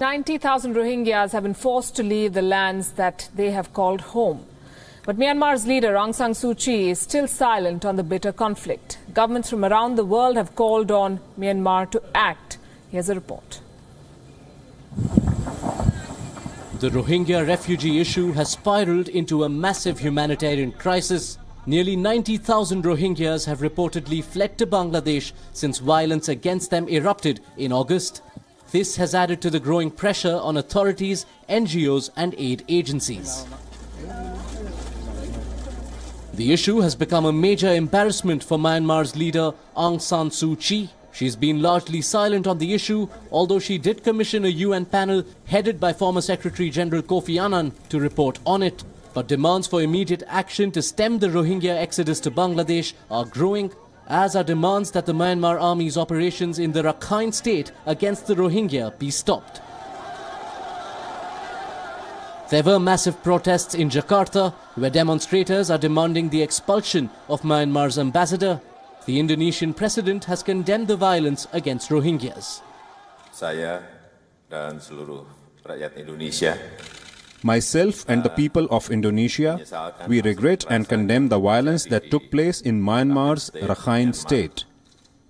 "90,000 Rohingyas have been forced to leave the lands that they have called home. But Myanmar's leader Aung San Suu Kyi is still silent on the bitter conflict. Governments from around the world have called on Myanmar to act. Here's a report. The Rohingya refugee issue has spiraled into a massive humanitarian crisis. Nearly 90,000 Rohingyas have reportedly fled to Bangladesh since violence against them erupted in August. This has added to the growing pressure on authorities, NGOs and aid agencies. The issue has become a major embarrassment for Myanmar's leader Aung San Suu Kyi. She's been largely silent on the issue, although she did commission a UN panel headed by former Secretary General Kofi Annan to report on it. But demands for immediate action to stem the Rohingya exodus to Bangladesh are growing, as are demands that the Myanmar army's operations in the Rakhine state against the Rohingya be stopped. There were massive protests in Jakarta, where demonstrators are demanding the expulsion of Myanmar's ambassador. The Indonesian president has condemned the violence against Rohingyas. Saya dan seluruh rakyat Indonesia, myself and the people of Indonesia, we regret and condemn the violence that took place in Myanmar's Rakhine state.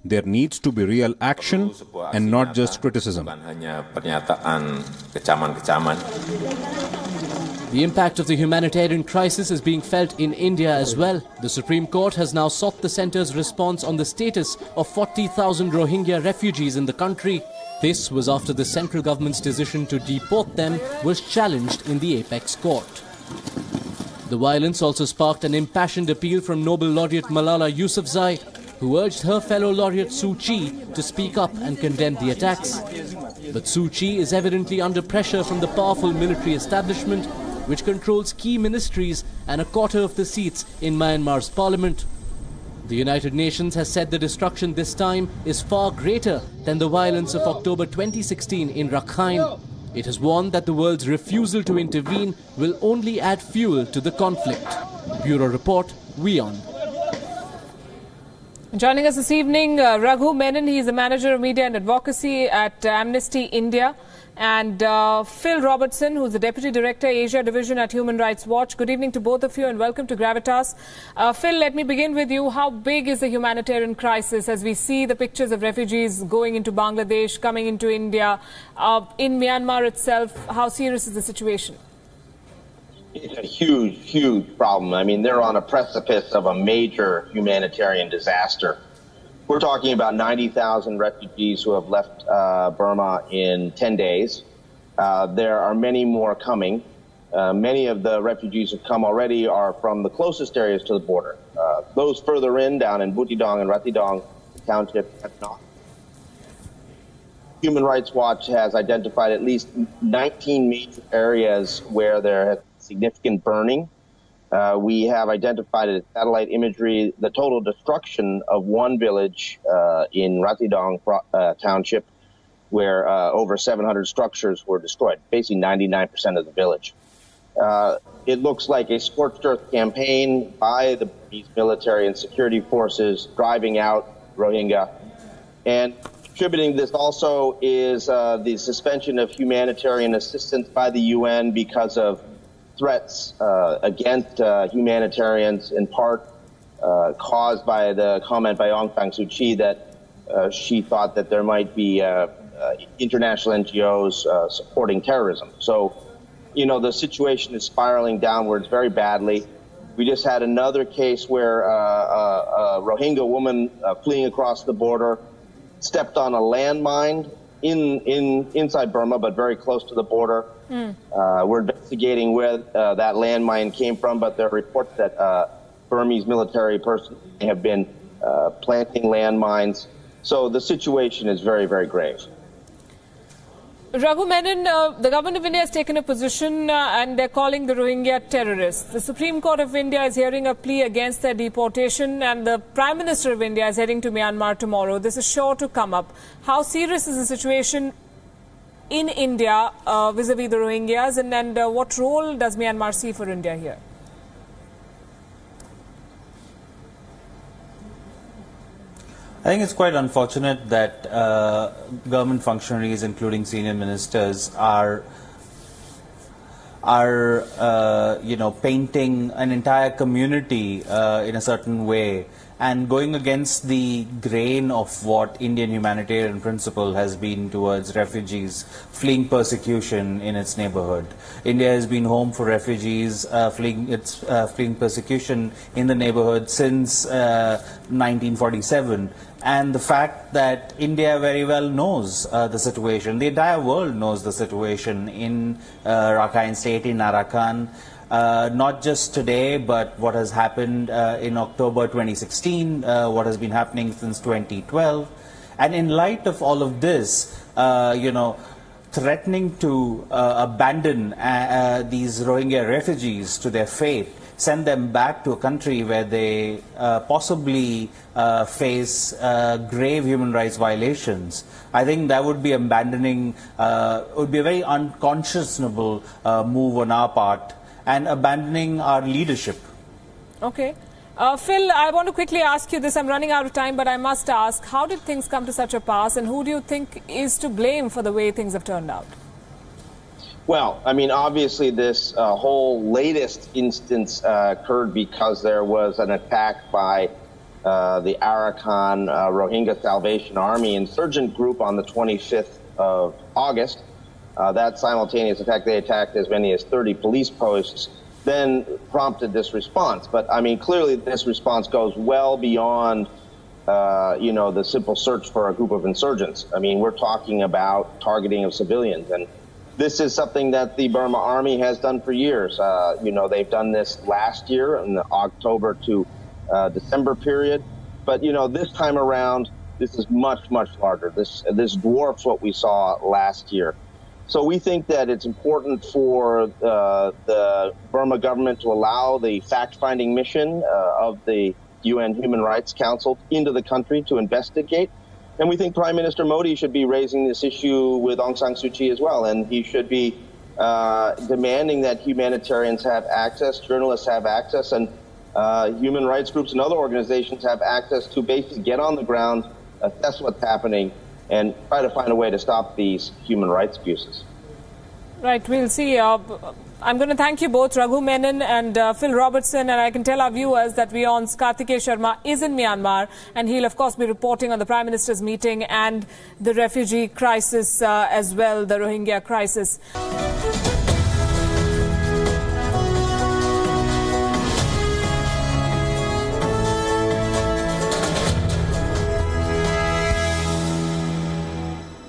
There needs to be real action and not just criticism. The impact of the humanitarian crisis is being felt in India as well. The Supreme Court has now sought the centre's response on the status of 40,000 Rohingya refugees in the country. This was after the central government's decision to deport them was challenged in the apex court. The violence also sparked an impassioned appeal from Nobel laureate Malala Yousafzai, who urged her fellow laureate Suu Kyi to speak up and condemn the attacks. But Suu Kyi is evidently under pressure from the powerful military establishment, which controls key ministries and a quarter of the seats in Myanmar's parliament. The United Nations has said the destruction this time is far greater than the violence of October 2016 in Rakhine. It has warned that the world's refusal to intervene will only add fuel to the conflict. Bureau Report, WION. Joining us this evening, Raghu Menon. He is the Manager of Media and Advocacy at Amnesty India. And Phil Robertson, who is the Deputy Director, Asia Division at Human Rights Watch. Good evening to both of you and welcome to Gravitas. Phil, let me begin with you. How big is the humanitarian crisis as we see the pictures of refugees going into Bangladesh, coming into India? In Myanmar itself, how serious is the situation? It's a huge, huge problem. I mean, they're on a precipice of a major humanitarian disaster. We're talking about 90,000 refugees who have left Burma in 10 days. There are many more coming. Many of the refugees who've come already are from the closest areas to the border. Those further in, down in Butidong and Ratidong Township, have not. Human Rights Watch has identified at least 19 major areas where there has been significant burning. We have identified in satellite imagery the total destruction of one village in Ratidong Township, where over 700 structures were destroyed, basically 99% of the village. It looks like a scorched earth campaign by the military and security forces driving out Rohingya. And contributing to this also is the suspension of humanitarian assistance by the UN because of threats against humanitarians, in part caused by the comment by Aung San Suu Kyi that she thought that there might be international NGOs supporting terrorism. So, you know, the situation is spiraling downwards very badly. We just had another case where a Rohingya woman fleeing across the border stepped on a landmine inside Burma, but very close to the border. We're investigating where that landmine came from, but there are reports that Burmese military personnel have been planting landmines. So the situation is very, very grave. Raghu Menon, the government of India has taken a position and they're calling the Rohingya terrorists. The Supreme Court of India is hearing a plea against their deportation and the Prime Minister of India is heading to Myanmar tomorrow. This is sure to come up. How serious is the situation? in India vis-a-vis the Rohingyas, and what role does Myanmar see for India here? I think it's quite unfortunate that government functionaries, including senior ministers, are painting an entire community in a certain way and going against the grain of what Indian humanitarian principle has been towards refugees fleeing persecution in its neighborhood. India has been home for refugees fleeing persecution in the neighborhood since 1947. And the fact that India very well knows the situation, the entire world knows the situation in Rakhine State, in Arakan, not just today, but what has happened in October 2016, what has been happening since 2012. And in light of all of this, threatening to abandon these Rohingya refugees to their fate, send them back to a country where they possibly face grave human rights violations. I think that would be abandoning, would be a very unconscionable move on our part and abandoning our leadership. Okay. Phil, I want to quickly ask you this. I'm running out of time, but I must ask, how did things come to such a pass, and who do you think is to blame for the way things have turned out? Well, I mean, obviously this whole latest instance occurred because there was an attack by the Arakan Rohingya Salvation Army insurgent group on the 25th of August. That simultaneous attack, they attacked as many as 30 police posts, then prompted this response. But, I mean, clearly this response goes well beyond, the simple search for a group of insurgents. I mean, we're talking about targeting of civilians. And this is something that the Burma Army has done for years. They've done this last year in the October to December period. But, this time around, this is much, much larger. This dwarfs what we saw last year. So we think that it's important for the Burma government to allow the fact-finding mission of the UN Human Rights Council into the country to investigate. And we think Prime Minister Modi should be raising this issue with Aung San Suu Kyi as well. And he should be demanding that humanitarians have access, journalists have access, and human rights groups and other organizations have access to basically get on the ground, assess what's happening, and try to find a way to stop these human rights abuses. Right, we'll see. I'm going to thank you both, Raghu Menon and Phil Robertson, and I can tell our viewers that WION's Karthikeya Sharma is in Myanmar, and he'll of course be reporting on the Prime Minister's meeting and the refugee crisis as well, the Rohingya crisis.